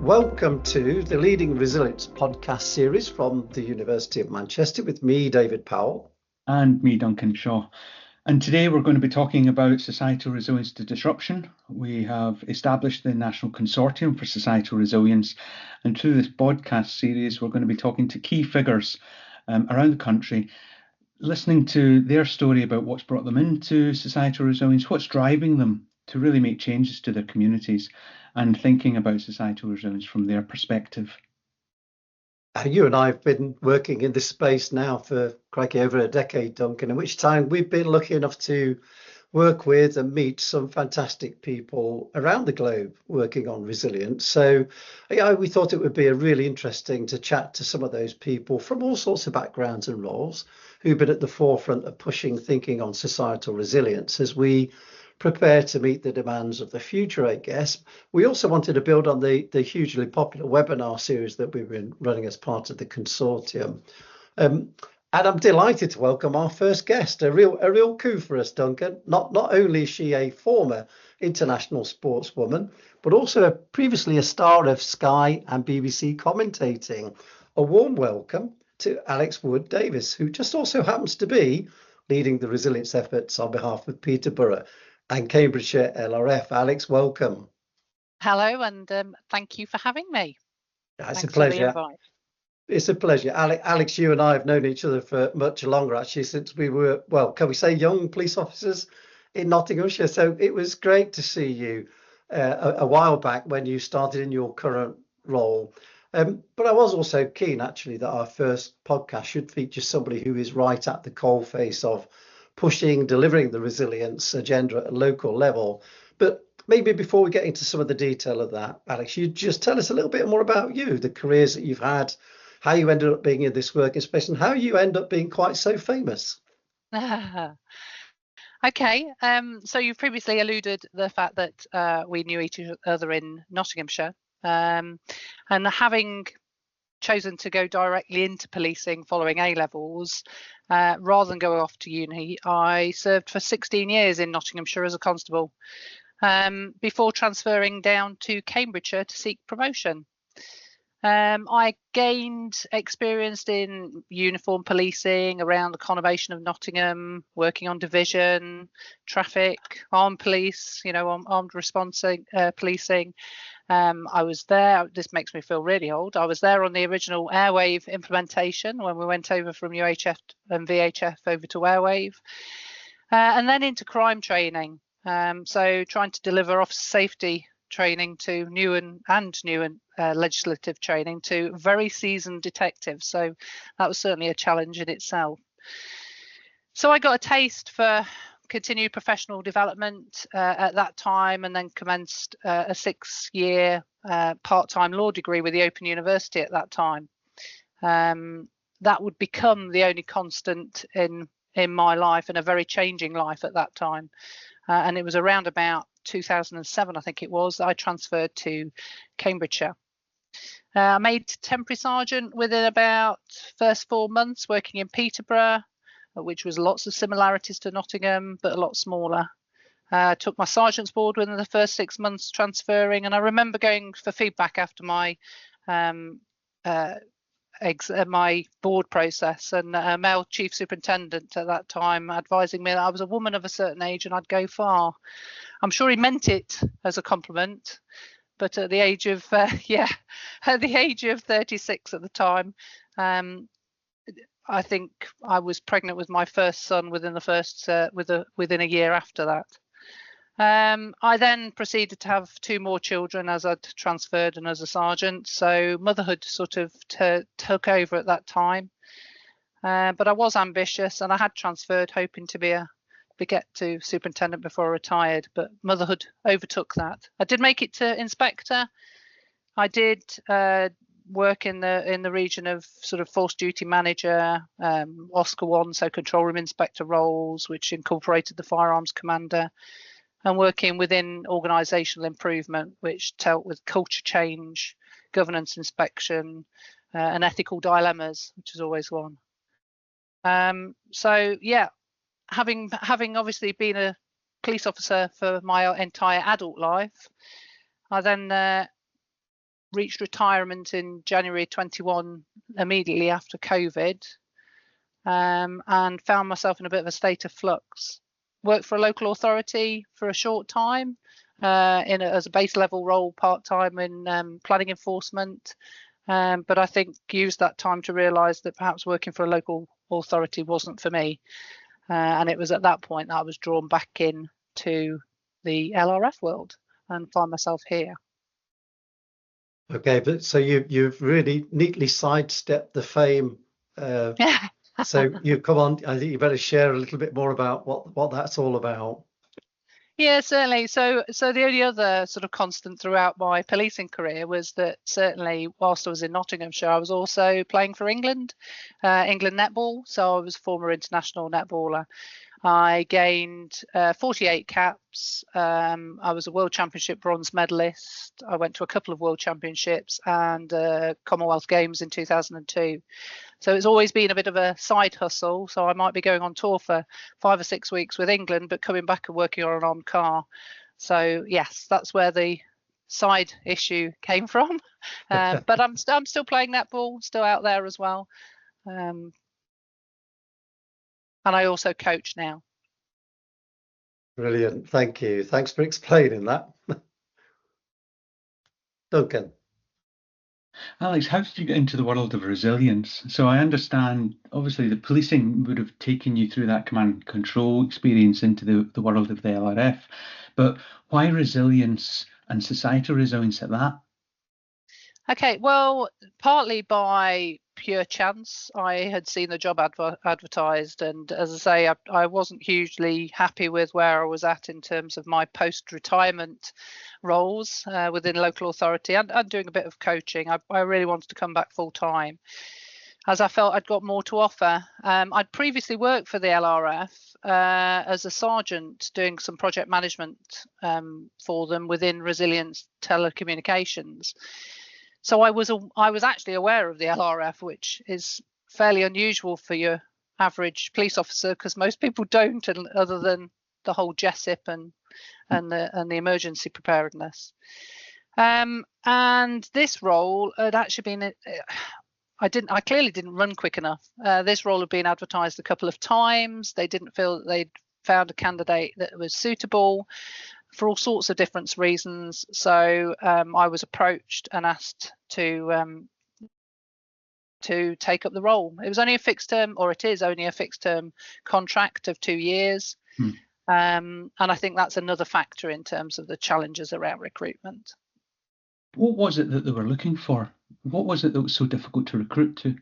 Welcome to the Leading Resilience podcast series from the University of Manchester with me, David Powell. And me, Duncan Shaw. And today we're going to be talking about societal resilience to disruption. We have established the National Consortium for Societal Resilience, and through this podcast series we're going to be talking to key figures around the country, listening to their story about what's brought them into societal resilience, what's driving them to really make changes to their communities, and thinking about societal resilience from their perspective. You and I have been working in this space now for crikey over a decade, Duncan, in which time we've been lucky enough to work with and meet some fantastic people around the globe working on resilience. So we thought it would be really interesting to chat to some of those people from all sorts of backgrounds and roles who've been at the forefront of pushing thinking on societal resilience as we prepare to meet the demands of the future, I guess. We also wanted to build on the hugely popular webinar series that we've been running as part of the consortium. And I'm delighted to welcome our first guest, a real coup for us, Duncan. Not only is she a former international sportswoman, but also previously a star of Sky and BBC commentating. A warm welcome to Alex Wood-Davis, who just also happens to be leading the resilience efforts on behalf of Peterborough and Cambridgeshire LRF. Alex, welcome. Hello, and thank you for having me. It's a pleasure. It's a pleasure. Alex, you and I have known each other for much longer, actually, since we were, well, can we say young police officers in Nottinghamshire? So it was great to see you a while back when you started in your current role. But I was also keen, actually, that our first podcast should feature somebody who is right at the coalface of delivering the resilience agenda at a local level. But maybe before we get into some of the detail of that, Alex, you just tell us a little bit more about you, the careers that you've had, how you ended up being in this working space, and how you end up being quite so famous. Okay, so you've previously alluded to the fact that we knew each other in Nottinghamshire, and having chosen to go directly into policing following A-levels, rather than going off to uni, I served for 16 years in Nottinghamshire as a constable, before transferring down to Cambridgeshire to seek promotion. I gained experience in uniform policing around the conurbation of Nottingham, working on division, traffic, armed police, armed response policing. I was there, this makes me feel really old, I was there on the original Airwave implementation when we went over from UHF and VHF over to Airwave, and then into crime training. So trying to deliver officer safety training to new and legislative training to very seasoned detectives. So that was certainly a challenge in itself. So I got a taste for continued professional development at that time, and then commenced a 6-year part-time law degree with the Open University at that time. That would become the only constant in my life, and a very changing life at that time. And it was around about 2007, I think it was, that I transferred to Cambridgeshire. I made temporary sergeant within about first 4 months working in Peterborough, which was lots of similarities to Nottingham, but a lot smaller. Took my sergeant's board within the first 6 months transferring, and I remember going for feedback after my my board process, and a male chief superintendent at that time advising me that I was a woman of a certain age and I'd go far. I'm sure he meant it as a compliment, but at the age of at the age of 36 at the time, I think I was pregnant with my first son within the first within a year after that. I then proceeded to have 2 more children as I'd transferred and as a sergeant, so motherhood sort of took over at that time. But I was ambitious, and I had transferred hoping to get to superintendent before I retired, but motherhood overtook that. I did make it to inspector. I did work in the region of sort of force duty manager, Oscar 1, so control room inspector roles, which incorporated the firearms commander, and working within organisational improvement, which dealt with culture change, governance inspection, and ethical dilemmas, which is always one. So yeah, having obviously been a police officer for my entire adult life, I then reached retirement in January 21, immediately after COVID, and found myself in a bit of a state of flux. Worked for a local authority for a short time, as a base level role, part-time in planning enforcement. But I think used that time to realise that perhaps working for a local authority wasn't for me. And it was at that point that I was drawn back in to the LRF world and find myself here. Okay, but so you've really neatly sidestepped the fame. So you come on, I think you better share a little bit more about what that's all about. Yeah, certainly. So the only other sort of constant throughout my policing career was that certainly whilst I was in Nottinghamshire, I was also playing for England netball. So I was a former international netballer. I gained 48 caps. I was a World Championship bronze medalist. I went to a couple of World Championships and Commonwealth Games in 2002. So it's always been a bit of a side hustle. So I might be going on tour for 5 or 6 weeks with England, but coming back and working on an armed car. So yes, that's where the side issue came from. But I'm still playing netball, still out there as well. And I also coach now. Brilliant. Thank you. Thanks for explaining that. Duncan. Alex, how did you get into the world of resilience? So I understand, obviously, the policing would have taken you through that command and control experience into the world of the LRF. But why resilience and societal resilience at that? Okay, well, partly by pure chance. I had seen the job advertised, and as I say, I wasn't hugely happy with where I was at in terms of my post-retirement roles within local authority and doing a bit of coaching. I really wanted to come back full time, as I felt I'd got more to offer. I'd previously worked for the LRF as a sergeant doing some project management for them within resilience telecommunications. So I was actually aware of the LRF, which is fairly unusual for your average police officer, because most people don't, other than the whole JESIP and the emergency preparedness. And this role had actually been, I clearly didn't run quick enough. This role had been advertised a couple of times. They didn't feel that they'd found a candidate that was suitable for all sorts of different reasons. So I was approached and asked to take up the role. It was only a fixed term, or it is only a fixed term contract of 2 years. And I think that's another factor in terms of the challenges around recruitment. What was it that they were looking for? What was it that was so difficult to recruit to?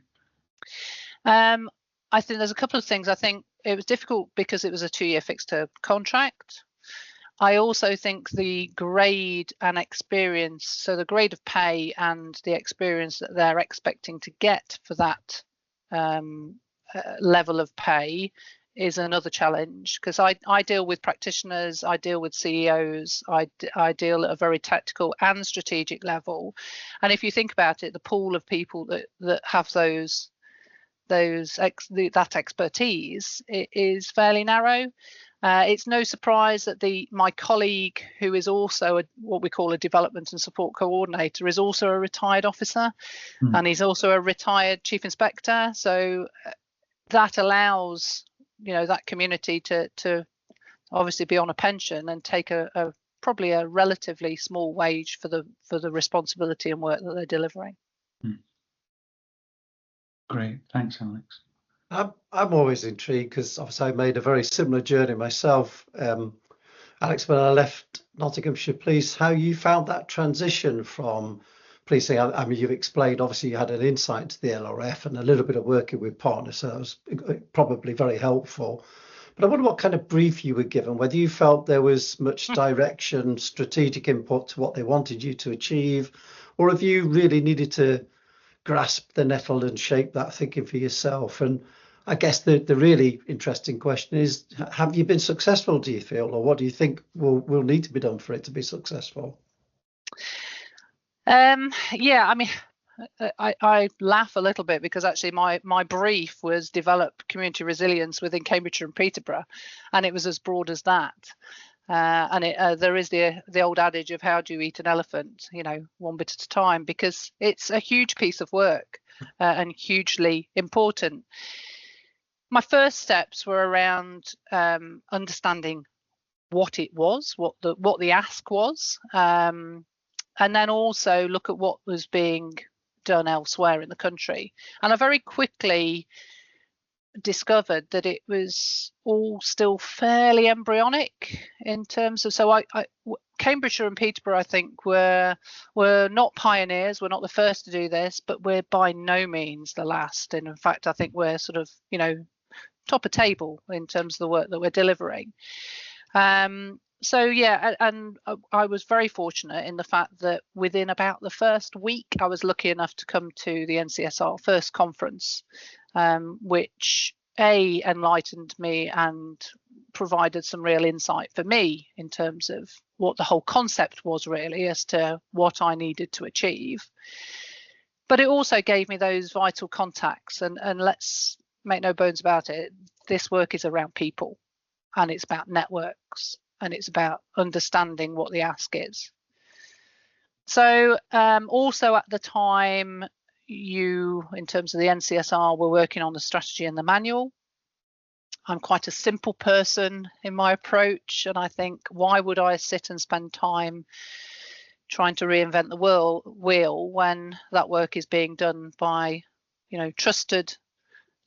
I think there's a couple of things. I think it was difficult because it was a 2-year fixed term contract. I also think the grade and experience, so the grade of pay and the experience that they're expecting to get for that level of pay is another challenge, because I deal with practitioners, I deal with CEOs, I deal at a very tactical and strategic level. And if you think about it, the pool of people that have that expertise is fairly narrow. It's no surprise that my colleague, who is also what we call a development and support coordinator, is also a retired officer, and he's also a retired chief inspector. So that allows that community to obviously be on a pension and take probably a relatively small wage for the responsibility and work that they're delivering. Great, thanks, Alex. I'm always intrigued, because obviously I made a very similar journey myself. Alex, when I left Nottinghamshire Police, how you found that transition from policing? I mean, you've explained, obviously you had an insight to the LRF and a little bit of working with partners, so that was probably very helpful. But I wonder what kind of brief you were given, whether you felt there was much direction, strategic input to what they wanted you to achieve, or if you really needed to grasp the nettle and shape that thinking for yourself. And I guess the really interesting question is, have you been successful, do you feel, or what do you think will need to be done for it to be successful? Yeah, I mean, I laugh a little bit, because actually my brief was develop community resilience within Cambridgeshire and Peterborough, and it was as broad as that. And there is the old adage of how do you eat an elephant, you know, one bit at a time, because it's a huge piece of work and hugely important. My first steps were around understanding what it was, what the ask was, and then also look at what was being done elsewhere in the country. And I very quickly discovered that it was all still fairly embryonic in terms of, so Cambridgeshire and Peterborough, I think, were not pioneers. We're not the first to do this, but we're by no means the last. And in fact, I think we're sort of, you know, top of table in terms of the work that we're delivering. So yeah, and I was very fortunate in the fact that within about the first week, I was lucky enough to come to the NCSR first conference, which enlightened me and provided some real insight for me in terms of what the whole concept was really as to what I needed to achieve. But it also gave me those vital contacts, and let's make no bones about it, this work is around people, and it's about networks, and it's about understanding what the ask is. So also at the time, in terms of the NCSR, were working on the strategy and the manual. I'm quite a simple person in my approach, and I think, why would I sit and spend time trying to reinvent the wheel when that work is being done by, you know, trusted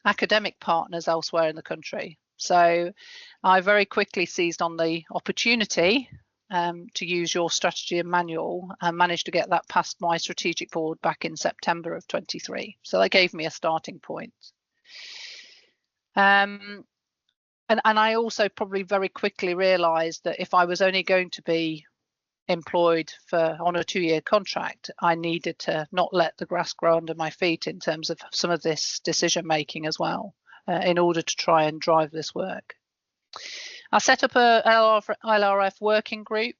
academic partners elsewhere in the country? So I very quickly seized on the opportunity to use your strategy and manual, and managed to get that past my strategic board back in September of 23. So that gave me a starting point. And I also probably very quickly realised that if I was only going to be employed on a 2-year contract, I needed to not let the grass grow under my feet in terms of some of this decision making as well, in order to try and drive this work. I set up a LRF working group,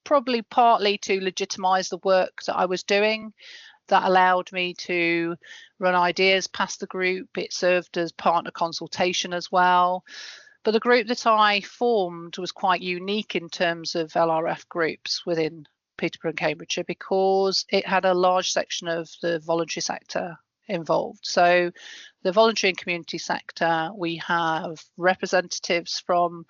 probably partly to legitimise the work that I was doing. That allowed me to run ideas past the group. It served as partner consultation as well. But the group that I formed was quite unique in terms of LRF groups within Peterborough and Cambridgeshire, because it had a large section of the voluntary sector involved. So the voluntary and community sector, we have representatives from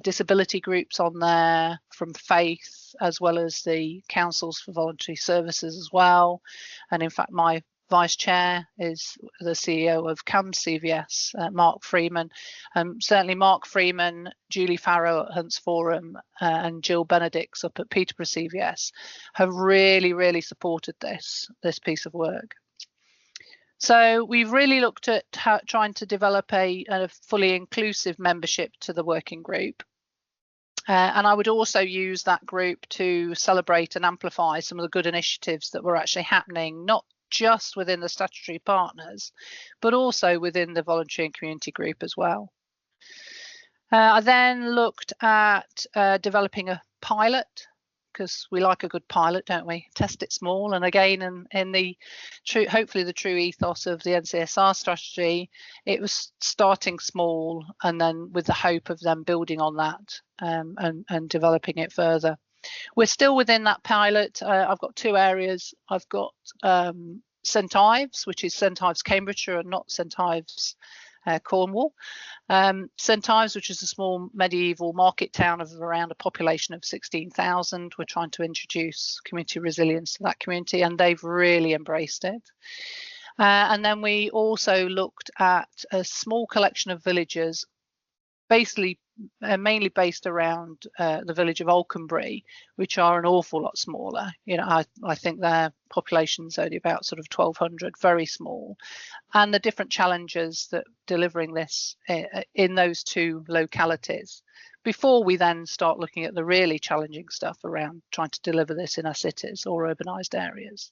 disability groups on there, from faith, as well as the councils for voluntary services as well. And in fact, my vice chair is the CEO of CVS, Mark Freeman. Certainly Mark Freeman, Julie Farrow at Hunts Forum, and Jill Benedicts up at Peterborough CVS have really supported this piece of work. So we've really looked at trying to develop a fully inclusive membership to the working group. And I would also use that group to celebrate and amplify some of the good initiatives that were actually happening, not just within the statutory partners, but also within the voluntary and community group as well. I then looked at developing a pilot, because we like a good pilot, don't we? Test it small. And again, in the hopefully the true ethos of the NCSR strategy, it was starting small, and then with the hope of them building on that and developing it further. We're still within that pilot. I've got 2 areas. I've got St Ives, which is St Ives Cambridgeshire and not St Ives Cornwall. St Ives, which is a small medieval market town of around a population of 16,000. We're trying to introduce community resilience to that community, and they've really embraced it. And then we also looked at a small collection of villages, basically mainly based around the village of Alconbury, which are an awful lot smaller. You know, I think their population's only about sort of 1,200, very small, and the different challenges that delivering this in those 2 localities, before we then start looking at the really challenging stuff around trying to deliver this in our cities or urbanised areas.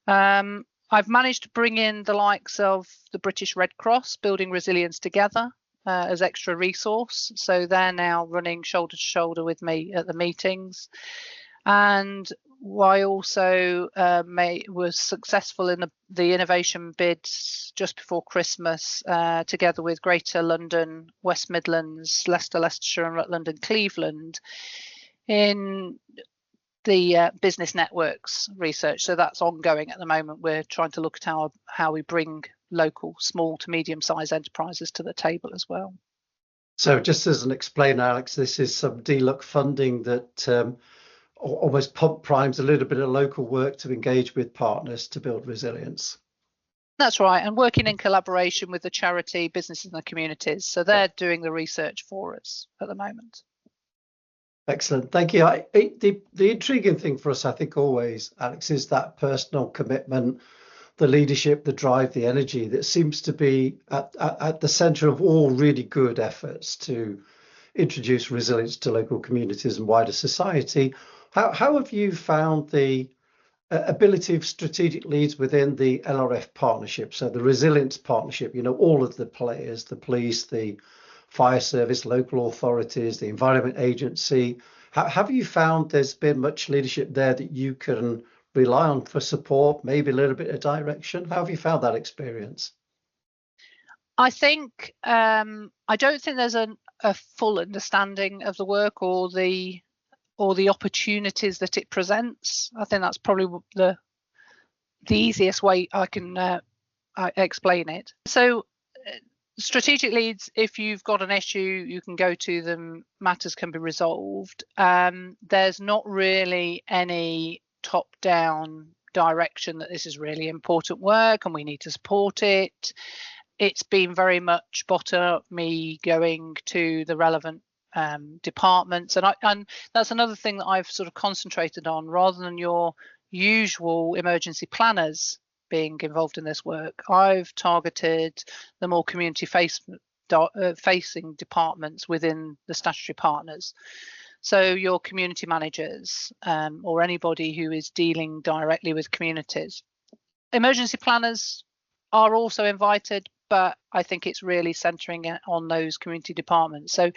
I've managed to bring in the likes of the British Red Cross, Building Resilience Together, as extra resource. So they're now running shoulder to shoulder with me at the meetings. And I also was successful in the innovation bids just before Christmas, together with Greater London, West Midlands, Leicester, Leicestershire and Rutland and Cleveland in the business networks research. So that's ongoing at the moment. We're trying to look at how we bring local small to medium-sized enterprises to the table as well. So just as an explainer, Alex, this is some DLUC funding that almost pump primes a little bit of local work to engage with partners to build resilience. That's right, and working in collaboration with the charity, businesses and the communities. So they're doing the research for us at the moment. Excellent, thank you. The intriguing thing for us, I think, always, Alex, is that personal commitment, the leadership, the drive, the energy that seems to be at the centre of all really good efforts to introduce resilience to local communities and wider society. How have you found the ability of strategic leads within the LRF partnership? So the resilience partnership, you know, all of the players, the police, the fire service, local authorities, the environment agency. Have you found there's been much leadership there that you can rely on for support, maybe a little bit of direction? How have you found that experience? I think I don't think there's a full understanding of the work or the opportunities that it presents. I think that's probably the easiest way I can explain it. So strategic leads, if you've got an issue, you can go to them, matters can be resolved. There's not really any top-down direction that this is really important work and we need to support it. It's been very much bottom up, me going to the relevant departments, and that's another thing that I've sort of concentrated on, rather than your usual emergency planners being involved in this work. I've targeted the more community facing departments within the statutory partners. So your community managers or anybody who is dealing directly with communities. Emergency planners are also invited, but I think it's really centering on those community departments. So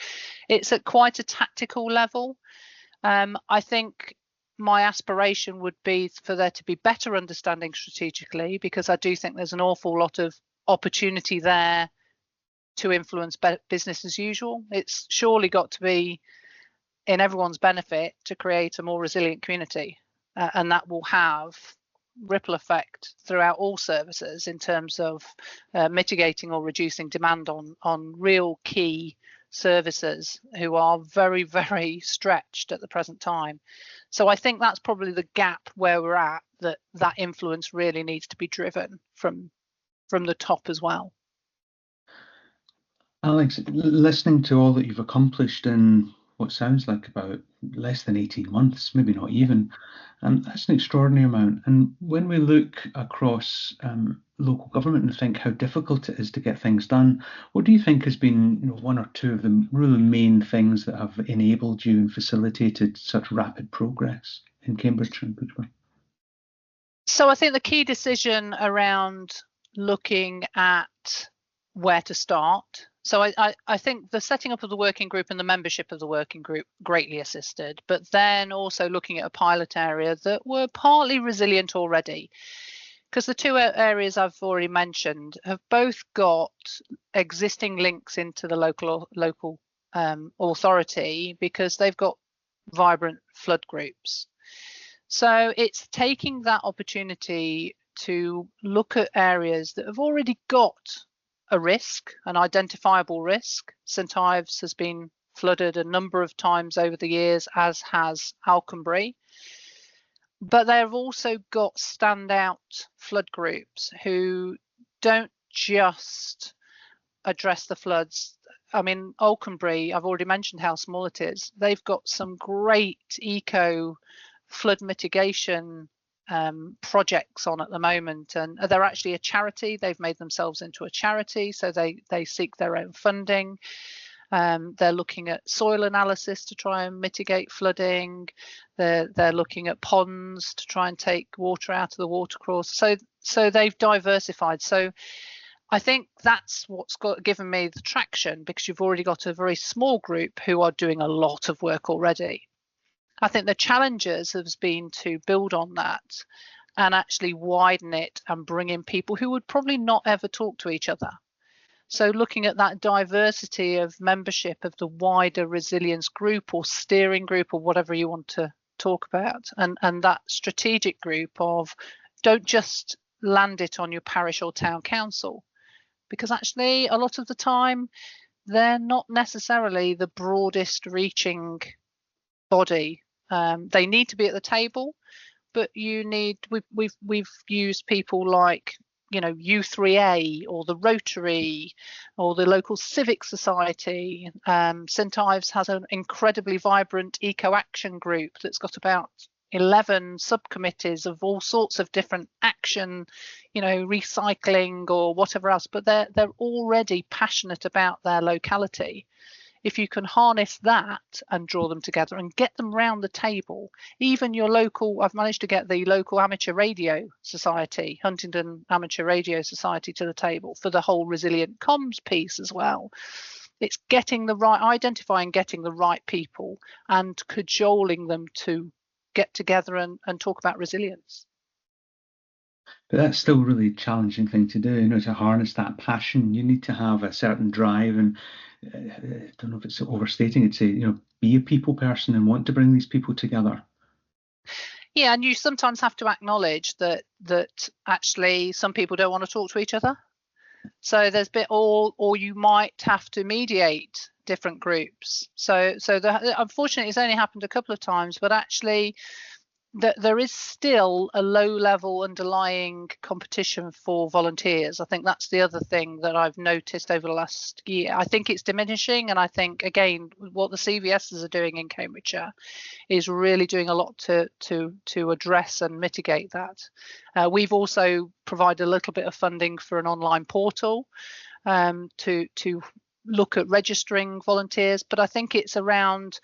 it's at quite a tactical level. I think my aspiration would be for there to be better understanding strategically, because I do think there's an awful lot of opportunity there to influence business as usual. It's surely got to be in everyone's benefit to create a more resilient community, and that will have ripple effect throughout all services in terms of mitigating or reducing demand on real key services who are very, very stretched at the present time. So I think that's probably the gap where we're at, that influence really needs to be driven from the top as well. Alex, listening to all that you've accomplished in what sounds like about less than 18 months, maybe not even, that's an extraordinary amount. And when we look across local government and think how difficult it is to get things done, what do you think has been one or two of the really main things that have enabled you and facilitated such rapid progress in Cambridgeshire in particular? So I think the key decision around looking at where to start. So I think the setting up of the working group and the membership of the working group greatly assisted, but then also looking at a pilot area that were partly resilient already, because the two areas I've already mentioned have both got existing links into the local authority, because they've got vibrant flood groups. So it's taking that opportunity to look at areas that have already got a risk, an identifiable risk. St Ives has been flooded a number of times over the years, as has Alconbury. But they've also got standout flood groups who don't just address the floods. I mean, Alconbury, I've already mentioned how small it is. They've got some great eco flood mitigation projects on at the moment, and they're actually a charity. They've made themselves into a charity, so they seek their own funding. They're looking at soil analysis to try and mitigate flooding. They're looking at ponds to try and take water out of the watercourse. So they've diversified. So I think that's what's given me the traction, because you've already got a very small group who are doing a lot of work already. I think the challenges has been to build on that and actually widen it and bring in people who would probably not ever talk to each other. So looking at that diversity of membership of the wider resilience group or steering group or whatever you want to talk about, and that strategic group of don't just land it on your parish or town council, because actually a lot of the time they're not necessarily the broadest reaching body. They need to be at the table, but we've used people like, you know, U3A or the Rotary or the local civic society. St Ives has an incredibly vibrant eco action group that's got about 11 subcommittees of all sorts of different action, you know, recycling or whatever else, but they're already passionate about their locality. If you can harness that and draw them together and get them round the table, even your local, I've managed to get the local amateur radio society, Huntingdon Amateur Radio Society, to the table for the whole resilient comms piece as well. It's getting the right, identifying, getting the right people and cajoling them to get together and talk about resilience. But that's still a really challenging thing to do, you know, to harness that passion. You need to have a certain drive, and I don't know if it's overstating it, say, you know, be a people person and want to bring these people together. Yeah, and you sometimes have to acknowledge that actually some people don't want to talk to each other. So there's or you might have to mediate different groups. So unfortunately, it's only happened a couple of times, but actually there is still a low level underlying competition for volunteers. I think that's the other thing that I've noticed over the last year. I think it's diminishing, and I think again what the CVSs are doing in Cambridgeshire is really doing a lot to address and mitigate that. We've also provided a little bit of funding for an online portal to look at registering volunteers, but I think it's around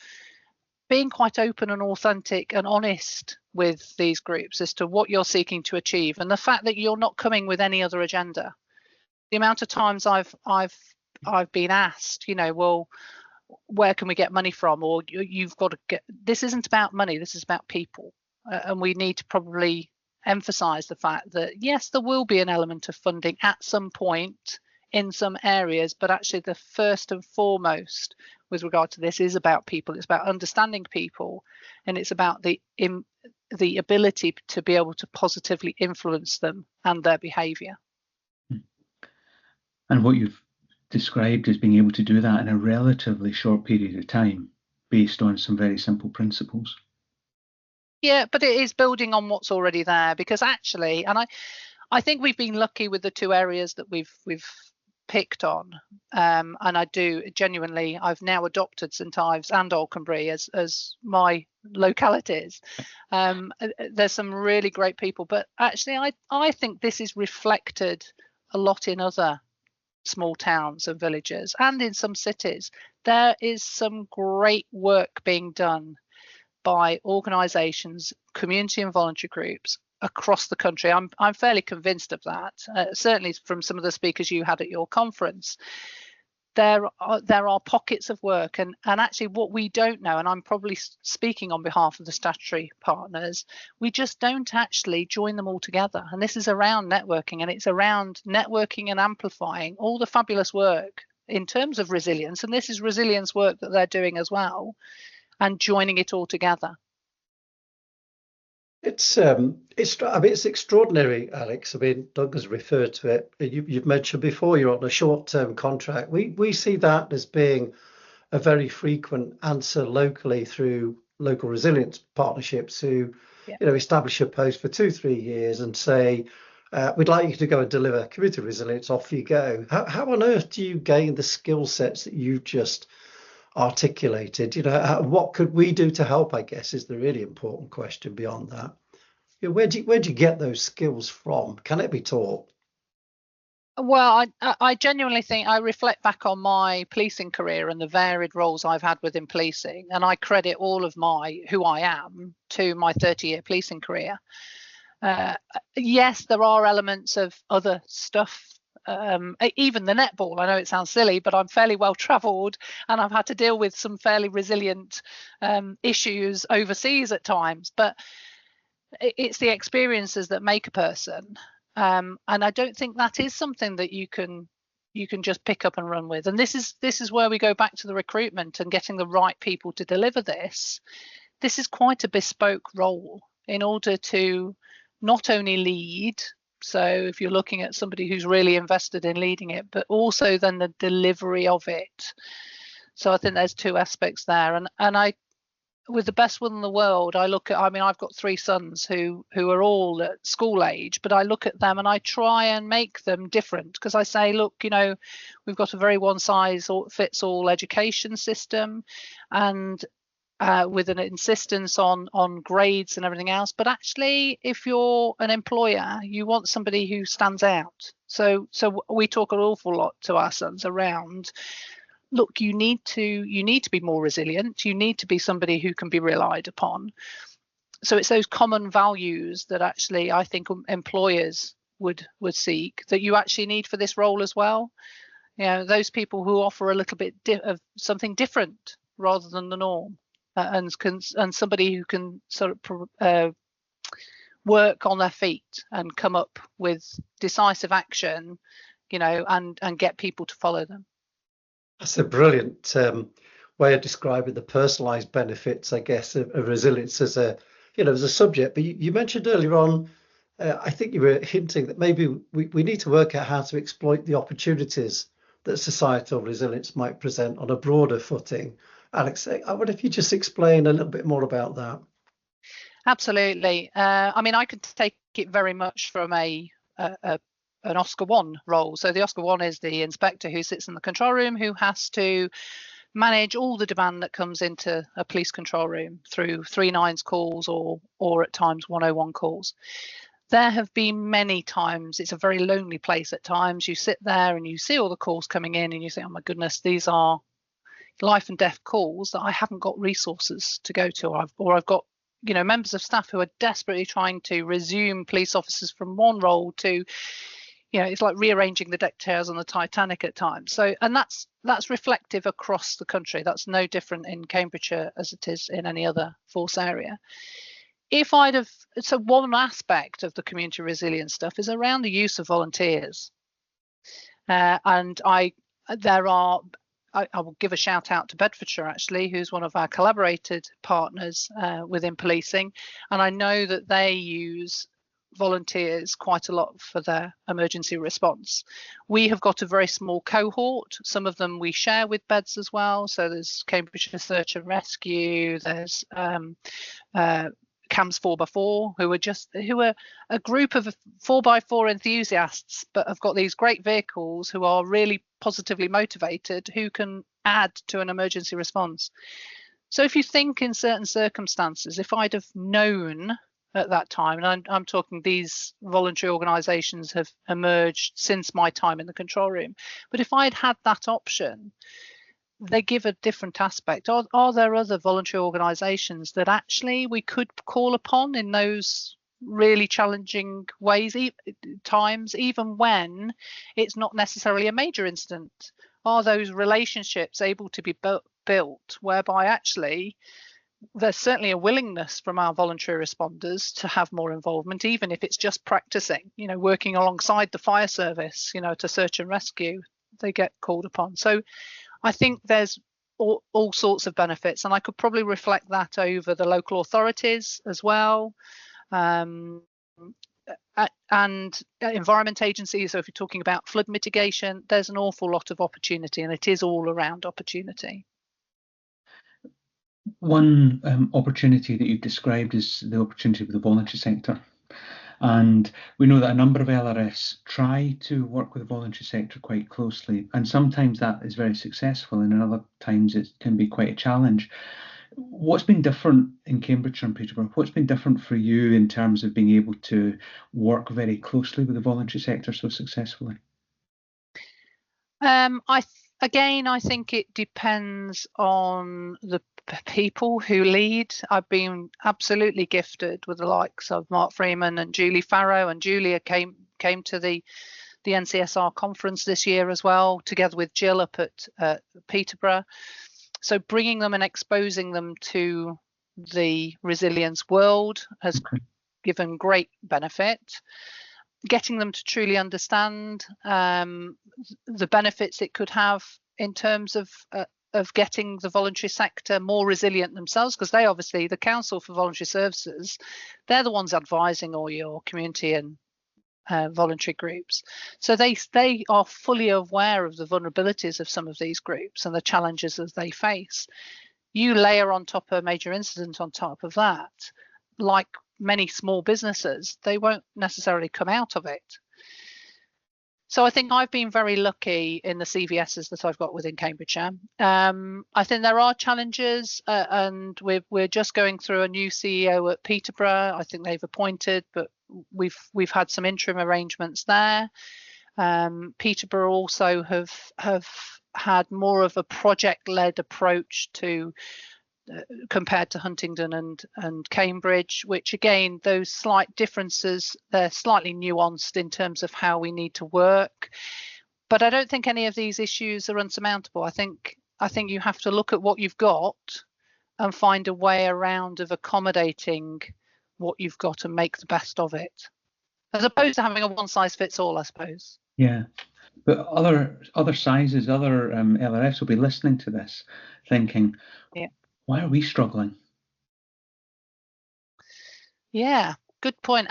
being quite open and authentic and honest with these groups as to what you're seeking to achieve, and the fact that you're not coming with any other agenda. The amount of times I've been asked, you know, well, where can we get money from? Or you've got to get, this isn't about money, this is about people. And we need to probably emphasize the fact that yes, there will be an element of funding at some point in some areas, but actually the first and foremost with regard to this is about people. It's about understanding people, and it's about the ability to be able to positively influence them and their behaviour. And what you've described as being able to do that in a relatively short period of time based on some very simple principles. Yeah, but it is building on what's already there, because actually, and I think we've been lucky with the two areas that we've picked on, and I do genuinely, I've now adopted St Ives and Alconbury as my localities. There's some really great people, but actually I think this is reflected a lot in other small towns and villages and in some cities. There is some great work being done by organisations, community and voluntary groups across the country. I'm fairly convinced of that, certainly from some of the speakers you had at your conference. There are pockets of work, and actually what we don't know, and I'm probably speaking on behalf of the statutory partners, we just don't actually join them all together. And this is around networking, and it's around networking and amplifying all the fabulous work in terms of resilience, and this is resilience work that they're doing as well, and joining it all together. It's I mean, it's extraordinary, Alex. I mean, Doug has referred to it. You've mentioned before you're on a short-term contract. We see that as being a very frequent answer locally through local resilience partnerships who, you know, establish a post for 2-3 years and say, we'd like you to go and deliver community resilience. Off you go. How on earth do you gain the skill sets that you've just articulated? You know, what could we do to help, I guess, is the really important question beyond that. You know, where do you get those skills from? Can it be taught? Well, I genuinely think, I reflect back on my policing career and the varied roles I've had within policing, and I credit all of who I am to my 30-year policing career. Yes, there are elements of other stuff even the netball. I know it sounds silly, but I'm fairly well travelled, and I've had to deal with some fairly resilient issues overseas at times. But it's the experiences that make a person, and I don't think that is something that you can just pick up and run with. And this is where we go back to the recruitment and getting the right people to deliver this. This is quite a bespoke role in order to not only lead, so if you're looking at somebody who's really invested in leading it, but also then the delivery of it. So I think there's two aspects there. And I, with the best will in the world, I look at, I mean, I've got 3 sons who are all at school age, but I look at them and I try and make them different, because I say, look, you know, we've got a very one size fits all education system, and with an insistence on grades and everything else. But actually, if you're an employer, you want somebody who stands out. So we talk an awful lot to our sons around, look, you need to be more resilient. You need to be somebody who can be relied upon. So it's those common values that actually I think employers would seek, that you actually need for this role as well. You know, those people who offer a little bit of something different rather than the norm. And somebody who can sort of work on their feet and come up with decisive action, you know, and get people to follow them. That's a brilliant way of describing the personalised benefits, I guess, of resilience as a subject. But you mentioned earlier on, I think you were hinting that maybe we need to work out how to exploit the opportunities that societal resilience might present on a broader footing. Alex, I wonder if you just explain a little bit more about that. Absolutely. I mean, I could take it very much from an Oscar 1 role. So the Oscar 1 is the inspector who sits in the control room, who has to manage all the demand that comes into a police control room through 39s calls or at times 101 calls. There have been many times, it's a very lonely place at times. You sit there and you see all the calls coming in and you think, oh my goodness, these are life and death calls that I haven't got resources to go to, or I've got, you know, members of staff who are desperately trying to resume police officers from one role to, you know, it's like rearranging the deck chairs on the Titanic at times. So, and that's reflective across the country. That's no different in Cambridgeshire as it is in any other force area. If I'd have, so one aspect of the community resilience stuff is around the use of volunteers, and I will give a shout out to Bedfordshire, actually, who's one of our collaborated partners within policing. And I know that they use volunteers quite a lot for their emergency response. We have got a very small cohort. Some of them we share with Beds as well. So there's Cambridgeshire Search and Rescue, there's CAMS 4x4, who are a group of 4x4 enthusiasts, but have got these great vehicles, who are really positively motivated, who can add to an emergency response. So if you think in certain circumstances, if I'd have known at that time, and I'm talking these voluntary organisations have emerged since my time in the control room, but if I'd had that option, they give a different aspect. Are there other voluntary organisations that actually we could call upon in those really challenging ways, times, even when it's not necessarily a major incident? Are those relationships able to be built whereby actually there's certainly a willingness from our voluntary responders to have more involvement, even if it's just practicing, you know, working alongside the fire service, you know, to search and rescue, they get called upon. So I think there's all sorts of benefits, and I could probably reflect that over the local authorities as well, and environment agencies. So if you're talking about flood mitigation, there's an awful lot of opportunity, and it is all around opportunity. One opportunity that you've described is the opportunity with the voluntary sector. And we know that a number of LRFs try to work with the voluntary sector quite closely, and sometimes that is very successful, and other times it can be quite a challenge. What's been different in Cambridgeshire and Peterborough? What's been different for you in terms of being able to work very closely with the voluntary sector so successfully? I think it depends on the people who lead. I've been absolutely gifted with the likes of Mark Freeman and Julie Farrow, and Julia came to the the NCSR conference this year as well, together with Jill up at Peterborough. So bringing them and exposing them to the resilience world has given great benefit. Getting them to truly understand the benefits it could have in terms of getting the voluntary sector more resilient themselves, because they obviously, the Council for Voluntary Services, they're the ones advising all your community and voluntary groups. So they are fully aware of the vulnerabilities of some of these groups and the challenges that they face. You layer on top a major incident on top of that, like many small businesses, they won't necessarily come out of it. So I think I've been very lucky in the CVSs that I've got within Cambridgeshire. I think there are challenges, and we're just going through a new CEO at Peterborough. I think they've appointed, but we've had some interim arrangements there. Peterborough also have had more of a project-led approach to compared to Huntingdon and Cambridge, which again, those slight differences, they're slightly nuanced in terms of how we need to work. But I don't think any of these issues are unsurmountable. I think you have to look at what you've got and find a way around of accommodating what you've got and make the best of it, as opposed to having a one size fits all, I suppose. Yeah. But other sizes, other LRFs will be listening to this thinking, why are we struggling? Yeah, good point.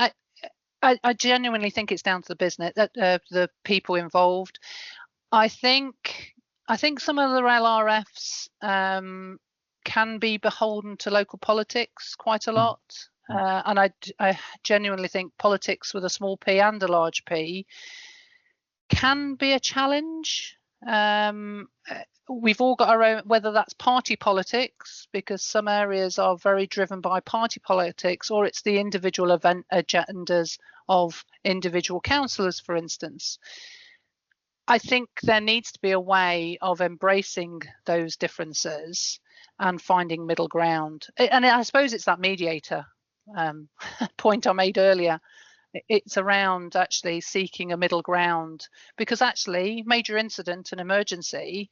I genuinely think it's down to the business, the people involved. I think some of the LRFs can be beholden to local politics quite a lot. And I genuinely think politics with a small p and a large P can be a challenge. We've all got our own, whether that's party politics, because some areas are very driven by party politics, or it's the individual event agendas of individual councillors, for instance. I think there needs to be a way of embracing those differences and finding middle ground. And I suppose it's that mediator point I made earlier. It's around actually seeking a middle ground, because actually major incident and emergency,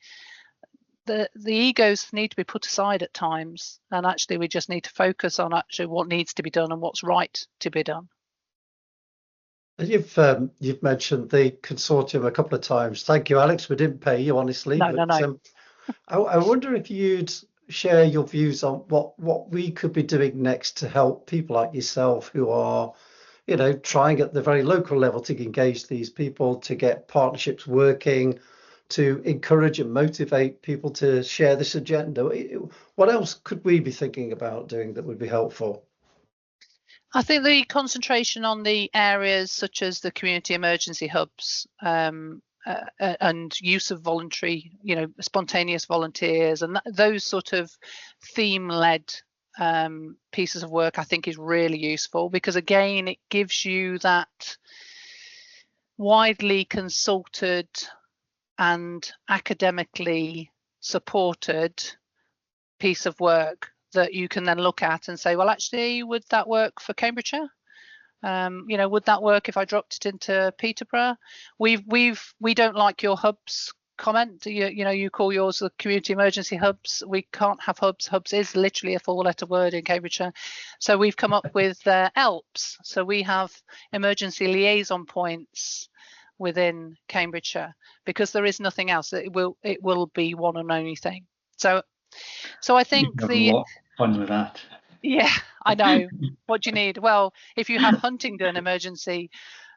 the egos need to be put aside at times, and actually we just need to focus on actually what needs to be done and what's right to be done. You've mentioned the consortium a couple of times. Thank you, Alex. We didn't pay you, honestly. No. I wonder if you'd share your views on what we could be doing next to help people like yourself who are, trying at the very local level to engage these people, to get partnerships working, to encourage and motivate people to share this agenda. What else could we be thinking about doing that would be helpful? I think the concentration on the areas such as the community emergency hubs and use of voluntary, spontaneous volunteers and those sort of theme-led pieces of work, I think is really useful, because again, it gives you that widely consulted and academically supported piece of work that you can then look at and say, well, actually, would that work for Cambridgeshire? Would that work if I dropped it into Peterborough? We don't like your hubs comment. You call yours the community emergency hubs. We can't have hubs. Hubs is literally a four-letter word in Cambridgeshire. So we've come up with ELPs. So we have emergency liaison points within Cambridgeshire, because there is nothing else. It will be one and only thing. So I think a lot of fun with that. Yeah, I know. What do you need? Well, if you have Huntingdon emergency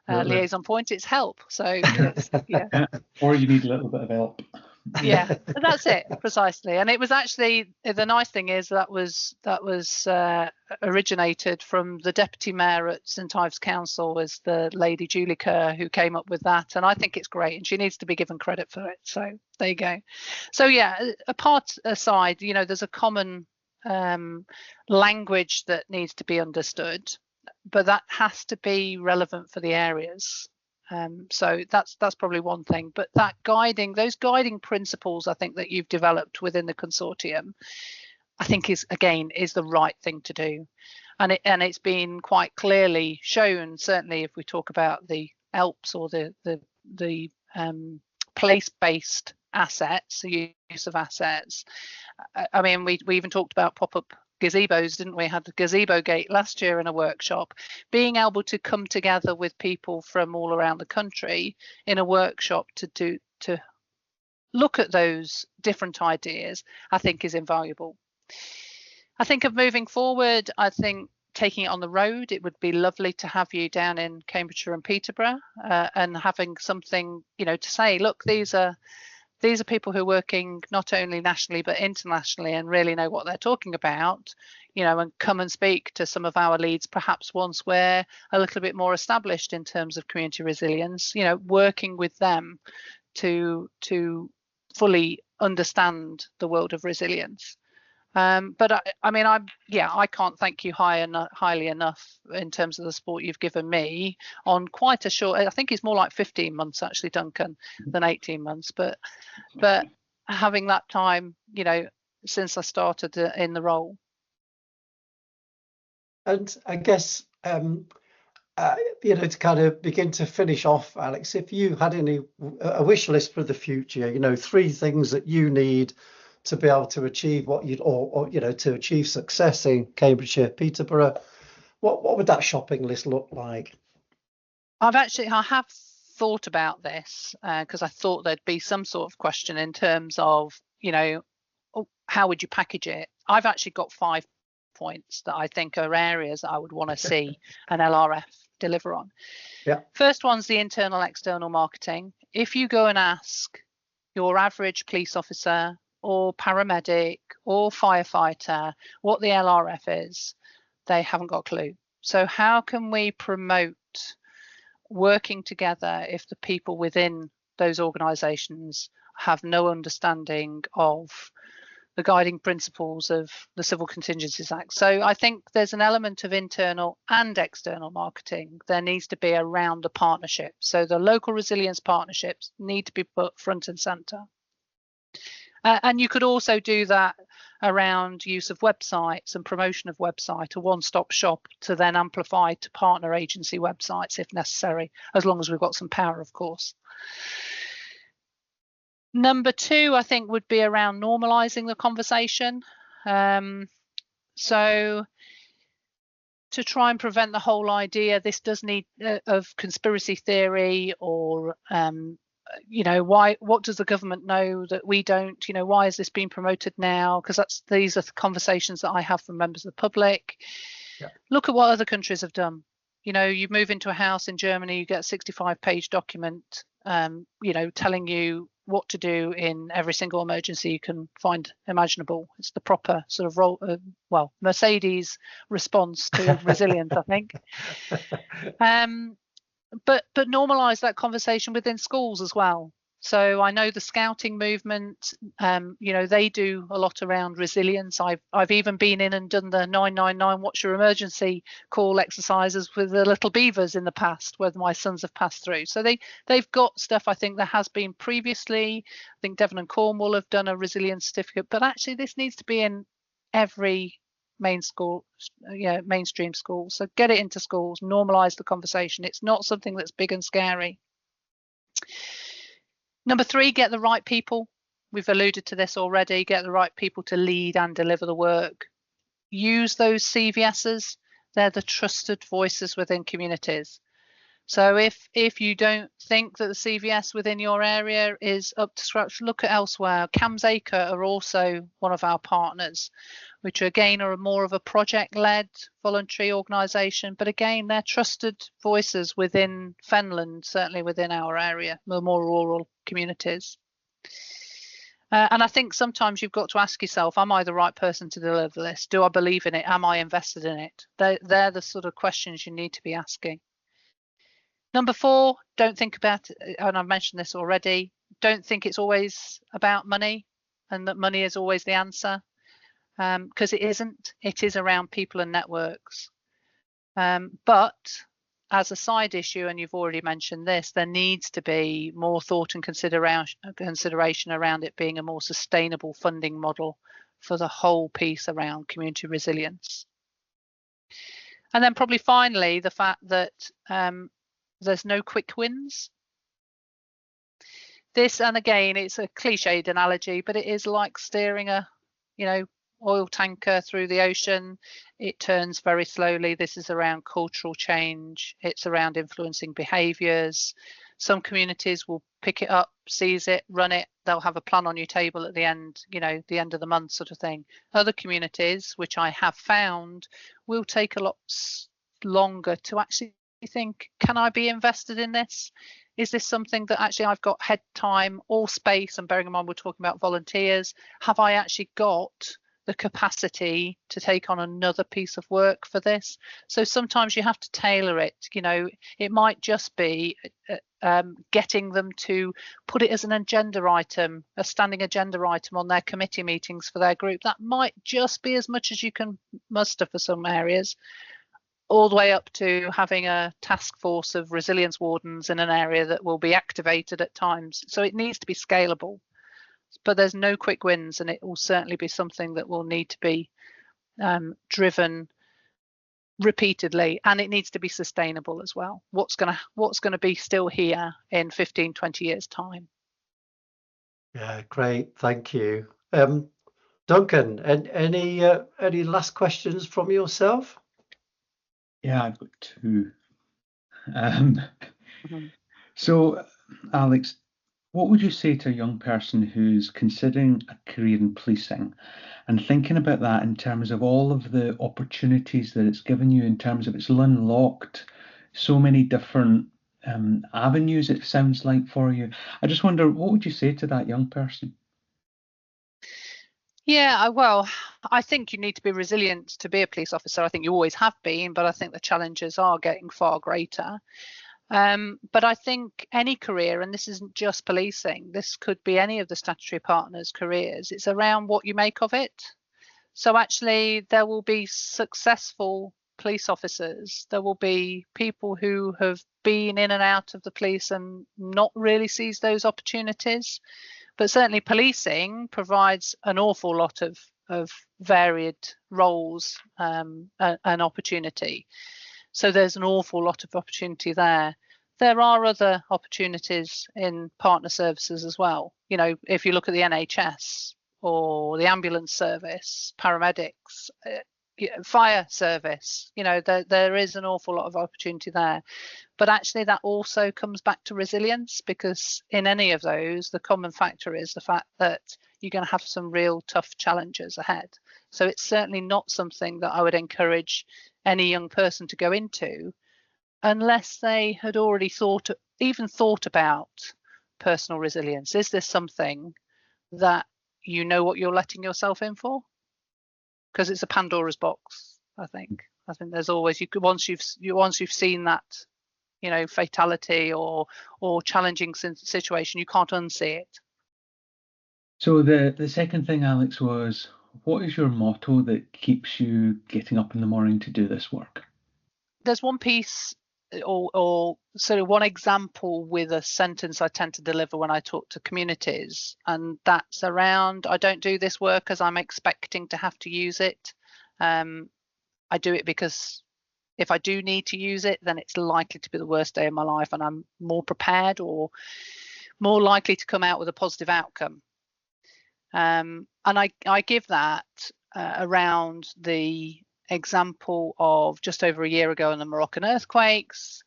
liaison point, it's help. So yeah. Or you need a little bit of help. Yeah, that's it precisely. And it was actually, the nice thing is that was originated from the deputy mayor at St Ives Council, was the lady Julie Kerr, who came up with that, and I think it's great, and she needs to be given credit for it. So there you go. So yeah, apart aside, there's a common language that needs to be understood, but that has to be relevant for the areas. So that's probably one thing, but those guiding principles, I think, that you've developed within the consortium, I think is the right thing to do, and it's been quite clearly shown. Certainly, if we talk about the ELPs or the place-based assets, the use of assets. I mean, we even talked about pop-up gazebos, didn't we? Had the gazebo gate last year in a workshop. Being able to come together with people from all around the country in a workshop to look at those different ideas, I think is invaluable. I think of moving forward, I think taking it on the road, it would be lovely to have you down in Cambridgeshire and Peterborough and having something, to say, look, these are people who are working not only nationally but internationally and really know what they're talking about, and come and speak to some of our leads, perhaps once we're a little bit more established in terms of community resilience, working with them to fully understand the world of resilience. But I can't thank you highly enough in terms of the support you've given me on quite a short, I think it's more like 15 months actually, Duncan, than 18 months. But having that time, since I started in the role. And I guess, to kind of begin to finish off, Alex, if you had a wish list for the future, 3 things that you need to be able to achieve what to achieve success in Cambridgeshire, Peterborough, what would that shopping list look like? I have thought about this because I thought there'd be some sort of question in terms of, how would you package it? I've actually got 5 points that I think are areas that I would want to see an LRF deliver on. Yeah. First one's the internal external marketing. If you go and ask your average police officer or paramedic or firefighter what the LRF is, they haven't got a clue. So how can we promote working together if the people within those organisations have no understanding of the guiding principles of the Civil Contingencies Act? So I think there's an element of internal and external marketing there needs to be around the partnership. So the local resilience partnerships need to be put front and centre. And you could also do that around use of websites and promotion of website, a one-stop shop to then amplify to partner agency websites if necessary, as long as we've got some power, of course. Number 2, I think, would be around normalising the conversation. So to try and prevent the whole idea, this does need of conspiracy theory or what does the government know that we don't? Why is this being promoted now? Because these are the conversations that I have from members of the public. Yeah. Look at what other countries have done. You move into a house in Germany, you get a 65-page document, telling you what to do in every single emergency you can find imaginable. It's the proper sort of Mercedes response to resilience, I think. But normalise that conversation within schools as well. So I know the scouting movement, they do a lot around resilience. I've even been in and done the 999 what's your emergency call exercises with the little beavers in the past where my sons have passed through. So they've got stuff I think there has been previously. I think Devon and Cornwall have done a resilience certificate, but actually this needs to be in every mainstream schools. So get it into schools, normalise the conversation. It's not something that's big and scary. Number 3, get the right people. We've alluded to this already. Get the right people to lead and deliver the work. Use those CVSs. They're the trusted voices within communities. So if you don't think that the CVS within your area is up to scratch, look at elsewhere. Cams Acre are also one of our partners, which again are more of a project-led voluntary organisation. But again, they're trusted voices within Fenland, certainly within our area, the more rural communities. And I think sometimes you've got to ask yourself, am I the right person to deliver this? Do I believe in it? Am I invested in it? They're the sort of questions you need to be asking. Number 4, don't think about, and I've mentioned this already, don't think it's always about money and that money is always the answer, because it isn't. It is around people and networks. But as a side issue, and you've already mentioned this, there needs to be more thought and consideration around it being a more sustainable funding model for the whole piece around community resilience. And then probably finally, the fact that there's no quick wins. This, and again, it's a cliched analogy, but it is like steering a, oil tanker through the ocean. It turns very slowly. This is around cultural change. It's around influencing behaviours. Some communities will pick it up, seize it, run it. They'll have a plan on your table at the end, the end of the month sort of thing. Other communities, which I have found, will take a lot longer to actually think, can I be invested in this? Is this something that actually I've got head time or space? And bearing in mind, we're talking about volunteers. Have I actually got the capacity to take on another piece of work for this? So sometimes you have to tailor it. It might just be getting them to put it as an agenda item, a standing agenda item on their committee meetings for their group. That might just be as much as you can muster for some areas, all the way up to having a task force of resilience wardens in an area that will be activated at times. So it needs to be scalable, but there's no quick wins, and it will certainly be something that will need to be driven repeatedly, and it needs to be sustainable as well. What's going to be still here in 15, 20 years time? Yeah, great, thank you. Duncan, any last questions from yourself? Yeah, I've got two. So, Alex, what would you say to a young person who's considering a career in policing and thinking about that in terms of all of the opportunities that it's given you, in terms of it's unlocked so many different avenues, it sounds like, for you? I just wonder, what would you say to that young person? Yeah, well, I think you need to be resilient to be a police officer. I think you always have been, but I think the challenges are getting far greater. But I think any career, and this isn't just policing, this could be any of the statutory partners' careers, it's around what you make of it. So actually, there will be successful police officers. There will be people who have been in and out of the police and not really seized those opportunities. But certainly policing provides an awful lot of varied roles and opportunity. So there's an awful lot of opportunity there. There are other opportunities in partner services as well. If you look at the NHS or the ambulance service, paramedics, fire service, there is an awful lot of opportunity there. But actually that also comes back to resilience, because in any of those, the common factor is the fact that you're going to have some real tough challenges ahead. So it's certainly not something that I would encourage any young person to go into unless they had already thought about personal resilience. Is this something that what you're letting yourself in for? Because it's a Pandora's box. I think there's always, once you've seen that fatality or challenging situation, you can't unsee it. So the second thing, Alex, was, what is your motto that keeps you getting up in the morning to do this work? There's one piece or sort of one example with a sentence I tend to deliver when I talk to communities, and that's around, I don't do this work as I'm expecting to have to use it. I do it because if I do need to use it, then it's likely to be the worst day of my life, and I'm more prepared or more likely to come out with a positive outcome. And I give that around the example of just over a year ago in the Moroccan earthquakes,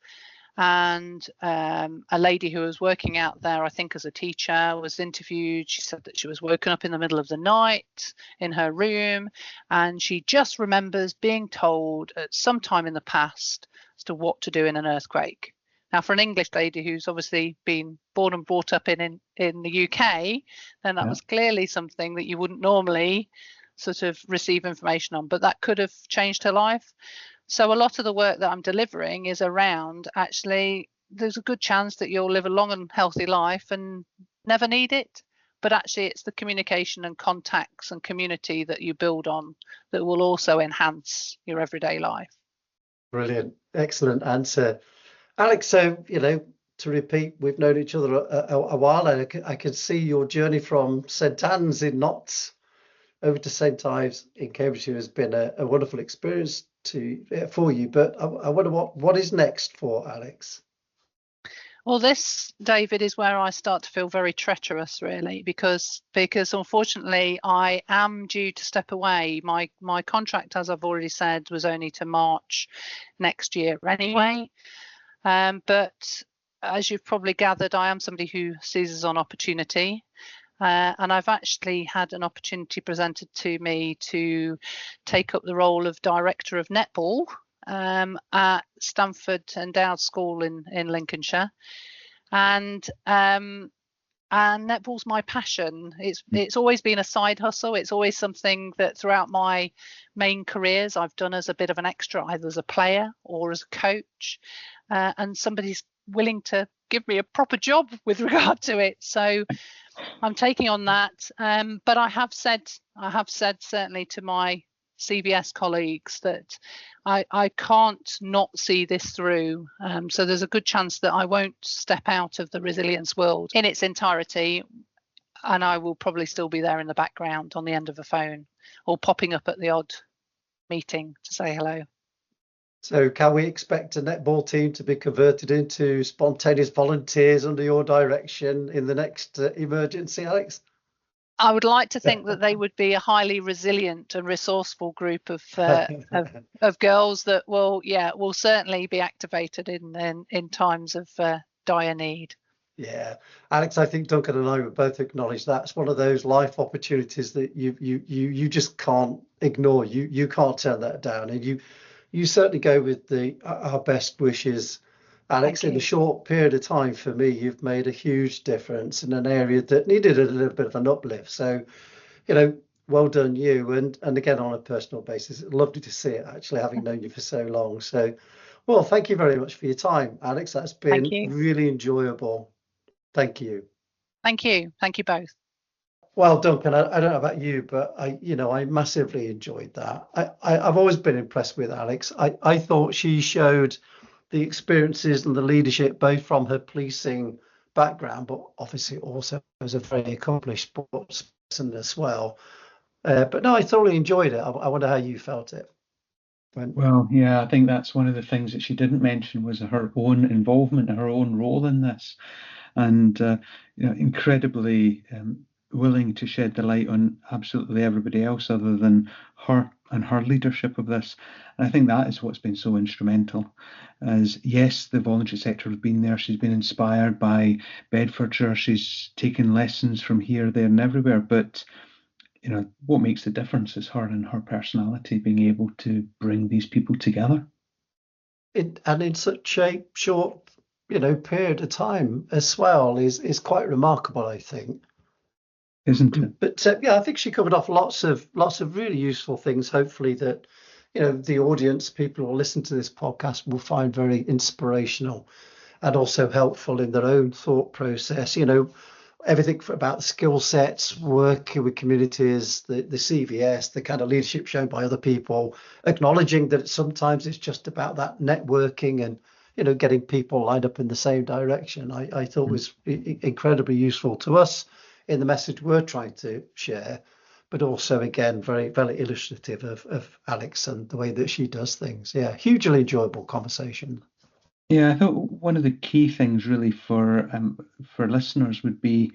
and a lady who was working out there, I think as a teacher, was interviewed. She said that she was woken up in the middle of the night in her room, and she just remembers being told at some time in the past as to what to do in an earthquake. Now, for an English lady who's obviously been born and brought up in the UK, then that was clearly something that you wouldn't normally sort of receive information on, but that could have changed her life. So a lot of the work that I'm delivering is around, actually, there's a good chance that you'll live a long and healthy life and never need it. But actually, it's the communication and contacts and community that you build on that will also enhance your everyday life. Brilliant. Excellent answer. Alex, so, to repeat, we've known each other a while, and I can see your journey from St Anne's in Notts over to St Ives in Cambridgeshire has been a wonderful experience for you. But I wonder what is next for Alex? Well, this, David, is where I start to feel very treacherous, really, because unfortunately I am due to step away. My contract, as I've already said, was only to March next year anyway. But as you've probably gathered, I am somebody who seizes on opportunity. And I've actually had an opportunity presented to me to take up the role of Director of Netball at Stamford Endowed School in Lincolnshire. And netball's my passion. It's always been a side hustle. It's always something that throughout my main careers I've done as a bit of an extra, either as a player or as a coach. And somebody's willing to give me a proper job with regard to it. So I'm taking on that. But I have said certainly to my CVS colleagues that I can't not see this through. So there's a good chance that I won't step out of the resilience world in its entirety, and I will probably still be there in the background on the end of a phone or popping up at the odd meeting to say hello. So can we expect a netball team to be converted into spontaneous volunteers under your direction in the next emergency, Alex? I would like to think that they would be a highly resilient and resourceful group of girls that will certainly be activated in times of dire need. Yeah, Alex, I think Duncan and I would both acknowledge that's one of those life opportunities that you just can't ignore. You can't turn that down, and you certainly go with our best wishes. Alex, in a short period of time, for me, you've made a huge difference in an area that needed a little bit of an uplift. So, well done you. And again, on a personal basis, it's lovely to see it, actually, having known you for so long. So, well, thank you very much for your time, Alex. That's been really enjoyable. Thank you. Thank you. Thank you both. Well, Duncan, I don't know about you, but I massively enjoyed that. I've always been impressed with Alex. I thought she showed the experiences and the leadership, both from her policing background, but obviously also as a very accomplished sports person as well. But no, I thoroughly enjoyed it. I wonder how you felt it. Well, yeah, I think that's one of the things that she didn't mention was her own involvement, her own role in this, and incredibly willing to shed the light on absolutely everybody else other than her and her leadership of this. And I think that is what's been so instrumental. As yes, the voluntary sector has been there. She's been inspired by Bedfordshire. She's taken lessons from here, there, and everywhere. But what makes the difference is her and her personality being able to bring these people together. And in such a short, period of time as well is quite remarkable, I think. Isn't it? But I think she covered off lots of really useful things. Hopefully that the audience, people who listen to this podcast, will find very inspirational and also helpful in their own thought process. Everything about the skill sets, working with communities, the CVS, the kind of leadership shown by other people, acknowledging that sometimes it's just about that networking and getting people lined up in the same direction. I thought was incredibly useful to us in the message we're trying to share, but also again very, very illustrative of Alex and the way that she does things. Yeah, hugely enjoyable conversation. Yeah, I thought one of the key things really for listeners would be,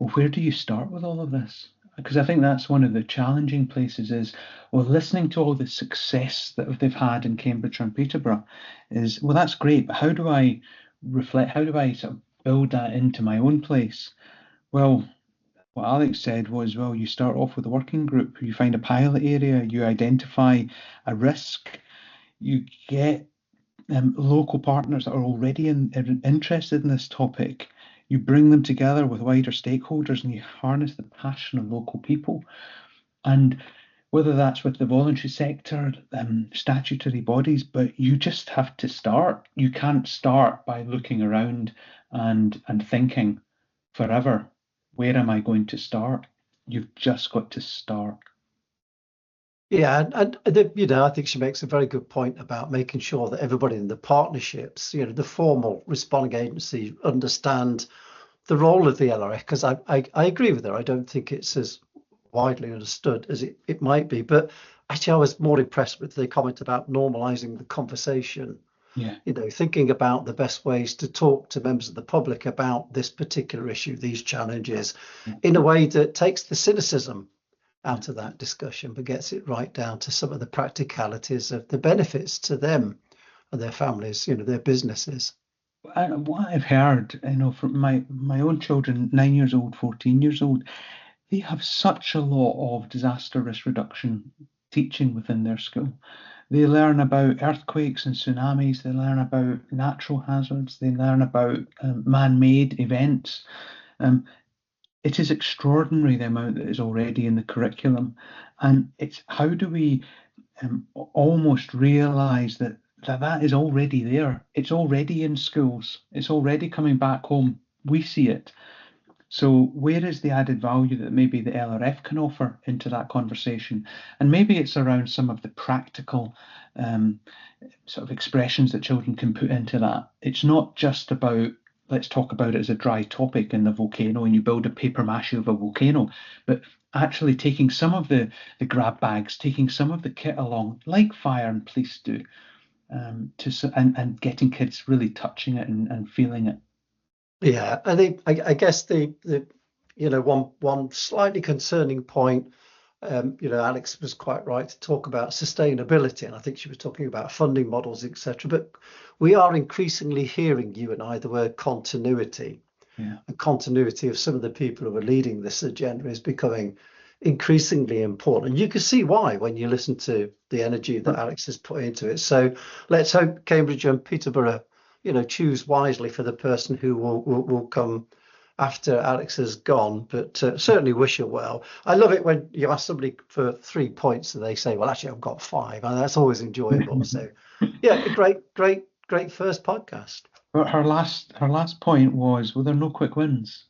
well, where do you start with all of this? Because I think that's one of the challenging places is, well, listening to all the success that they've had in Cambridgeshire and Peterborough is, well, that's great, but how do I reflect, how do I sort of build that into my own place? Well, what Alex said was, well, you start off with a working group, you find a pilot area, you identify a risk, you get local partners that are already interested in this topic, you bring them together with wider stakeholders and you harness the passion of local people. And whether that's with the voluntary sector, statutory bodies, but you just have to start. You can't start by looking around and thinking forever, where am I going to start? You've just got to start. Yeah, and I think she makes a very good point about making sure that everybody in the partnerships, the formal responding agency, understand the role of the LRF. Because I agree with her. I don't think it's as widely understood as it might be. But actually, I was more impressed with the comment about normalising the conversation. Yeah. Thinking about the best ways to talk to members of the public about this particular issue, these challenges, in a way that takes the cynicism out of that discussion, but gets it right down to some of the practicalities of the benefits to them and their families, their businesses. What I've heard, from my own children, 9 years old, 14 years old, they have such a lot of disaster risk reduction teaching within their school. They learn about earthquakes and tsunamis. They learn about natural hazards. They learn about man-made events. It is extraordinary the amount that is already in the curriculum, and it's how do we almost realise that is already there. It's already in schools. It's already coming back home. We see it. So where is the added value that maybe the LRF can offer into that conversation? And maybe it's around some of the practical sort of expressions that children can put into that. It's not just about, let's talk about it as a dry topic in the volcano and you build a paper mache of a volcano, but actually taking some of the grab bags, taking some of the kit along, like fire and police do, and getting kids really touching it and feeling it. Yeah, I guess the one slightly concerning point, Alex was quite right to talk about sustainability, and I think she was talking about funding models, etc. But we are increasingly hearing, you and I, the word continuity. Yeah. And continuity of some of the people who are leading this agenda is becoming increasingly important. And you can see why when you listen to the energy that Alex has put into it. So let's hope Cambridge and Peterborough choose wisely for the person who will come after Alex has gone, but certainly wish her well. I love it when you ask somebody for 3 points and they say, well, actually, I've got 5. And that's always enjoyable. So, yeah, a great first podcast. But her last point was, well, there are no quick wins.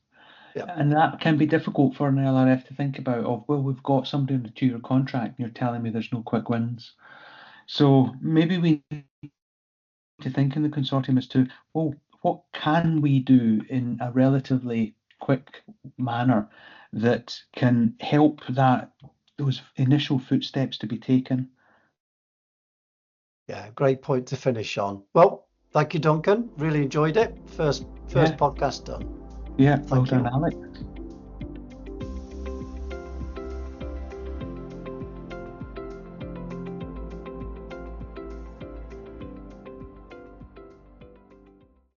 Yeah. And that can be difficult for an LRF to think about of, well, we've got somebody on a 2-year contract and you're telling me there's no quick wins. So maybe we need to think in the consortium as to, well, what can we do in a relatively quick manner that can help those initial footsteps to be taken? Yeah, great point to finish on. Well, thank you, Duncan. Really enjoyed it. First podcast done. Yeah, well Thank you. done, Alex.